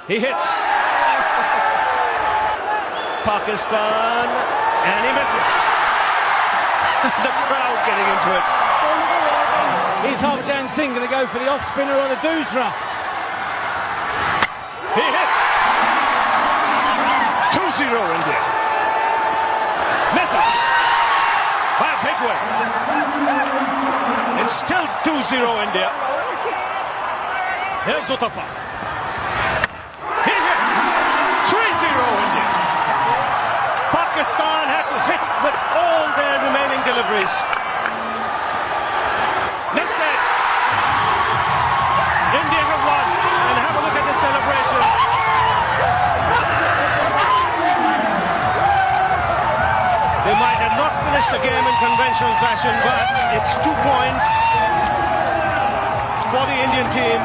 He hits Pakistan and he misses. The crowd getting into it. Here's Harbhajan Singh going to go for the off spinner on a doosra. He hits. 2-0 India. Misses by a big way. It's still 2-0 India. Here's Uthappa. He hits. 3-0 India. Pakistan had to hit with all their remaining deliveries. Instead, India have won. And have a look at the celebrations. They might have not finished the game in conventional fashion, but it's 2 points for the Indian team.